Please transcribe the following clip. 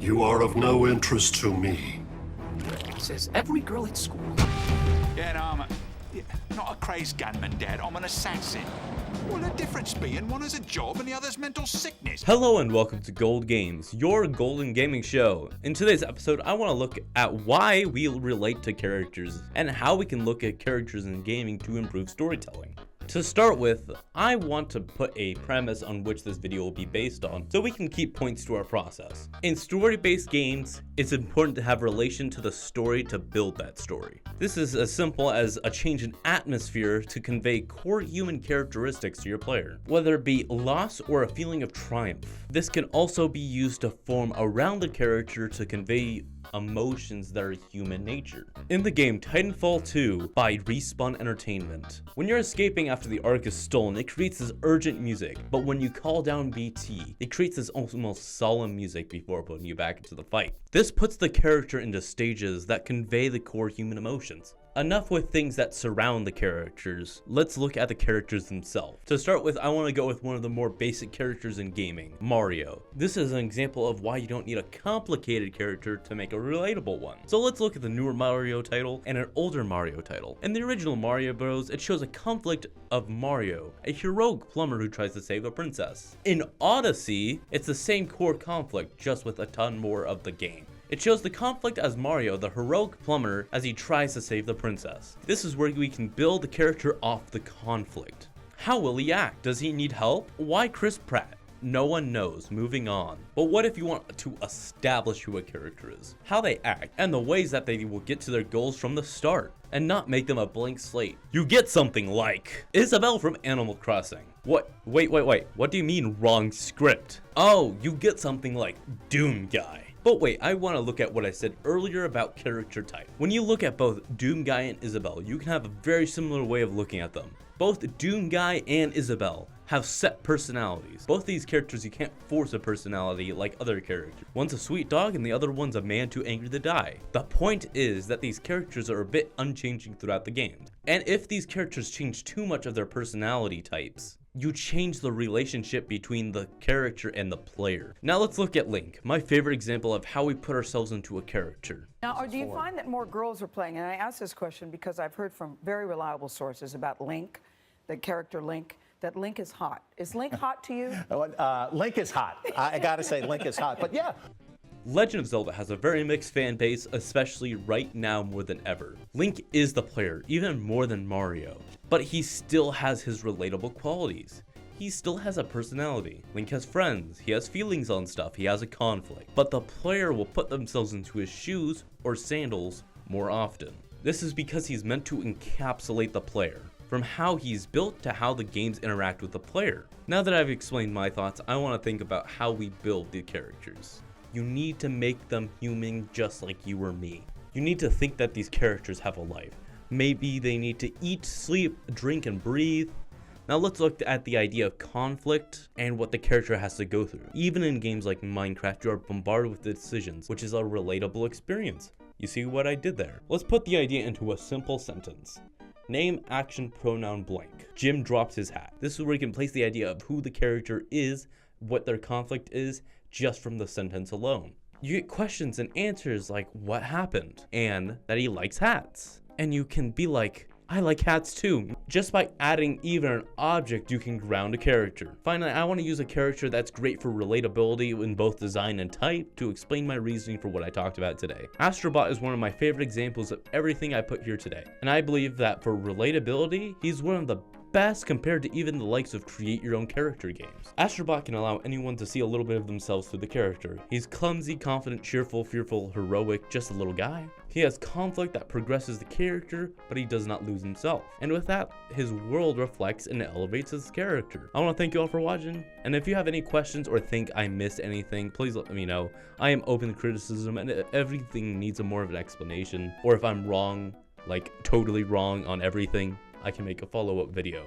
You are of no interest to me. Says every girl at school. Yeah, no, not a crazed gunman, Dad. I'm an assassin. Well, the difference being one has a job and the other's mental sickness. Hello and welcome to Gold Games, your golden gaming show. In today's episode, I want to look at why we relate to characters and how we can look at characters in gaming to improve storytelling. To start with, I want to put a premise on which this video will be based on so we can keep points to our process. In story-based games, it's important to have relation to the story to build that story. This is as simple as a change in atmosphere to convey core human characteristics to your player, whether it be loss or a feeling of triumph. This can also be used to form around the character to convey emotions that are human nature. In the game Titanfall 2 by Respawn Entertainment, when you're escaping after the Ark is stolen, it creates this urgent music, but when you call down BT, it creates this almost solemn music before putting you back into the fight. This puts the character into stages that convey the core human emotions. Enough with things that surround the characters, let's look at the characters themselves. To start with, I want to go with one of the more basic characters in gaming, Mario. This is an example of why you don't need a complicated character to make a relatable one. So let's look at the newer Mario title and an older Mario title. In the original Mario Bros, it shows a conflict of Mario, a heroic plumber who tries to save a princess. In Odyssey, it's the same core conflict, just with a ton more of the game. It shows the conflict as Mario, the heroic plumber, as he tries to save the princess. This is where we can build the character off the conflict. How will he act? Does he need help? Why Chris Pratt? No one knows. Moving on. But what if you want to establish who a character is, how they act, and the ways that they will get to their goals from the start, and not make them a blank slate? You get something like Isabelle from Animal Crossing. What? Wait. What do you mean wrong script? Oh, you get something like Doom Guy. But wait, I want to look at what I said earlier about character type. When you look at both Doom Guy and Isabelle, you can have a very similar way of looking at them. Both Doom Guy and Isabelle have set personalities. Both these characters, you can't force a personality like other characters. One's a sweet dog and the other one's a man too angry to die. The point is that these characters are a bit unchanging throughout the game. And if these characters change too much of their personality types, you change the relationship between the character and the player. Now let's look at Link, my favorite example of how we put ourselves into a character. Now, do you find that more girls are playing? And I ask this question because I've heard from very reliable sources about Link, the character Link, that Link is hot. Is Link hot to you? Link is hot. I gotta say, Link is hot. But yeah. Legend of Zelda has a very mixed fan base, especially right now more than ever. Link is the player, even more than Mario. But he still has his relatable qualities. He still has a personality. Link has friends, he has feelings on stuff, he has a conflict. But the player will put themselves into his shoes or sandals more often. This is because he's meant to encapsulate the player, from how he's built to how the games interact with the player. Now that I've explained my thoughts, I want to think about how we build the characters. You need to make them human just like you or me. You need to think that these characters have a life. Maybe they need to eat, sleep, drink, and breathe. Now let's look at the idea of conflict and what the character has to go through. Even in games like Minecraft, you are bombarded with decisions, which is a relatable experience. You see what I did there? Let's put the idea into a simple sentence. Name, action, pronoun, blank. Jim drops his hat. This is where you can place the idea of who the character is, what their conflict is, just from the sentence alone. You get questions and answers like what happened and that he likes hats. And you can be like, I like hats too. Just by adding even an object, you can ground a character. Finally, I want to use a character that's great for relatability in both design and type to explain my reasoning for what I talked about today. Astrobot is one of my favorite examples of everything I put here today. And I believe that for relatability, he's one of the best compared to even the likes of create your own character games. Astrobot can allow anyone to see a little bit of themselves through the character. He's clumsy, confident, cheerful, fearful, heroic, just a little guy. He has conflict that progresses the character, but he does not lose himself. And with that, his world reflects and elevates his character. I want to thank you all for watching, and if you have any questions or think I missed anything, please let me know. I am open to criticism, and if everything needs a more of an explanation, or if I'm wrong, like totally wrong on everything, I can make a follow-up video.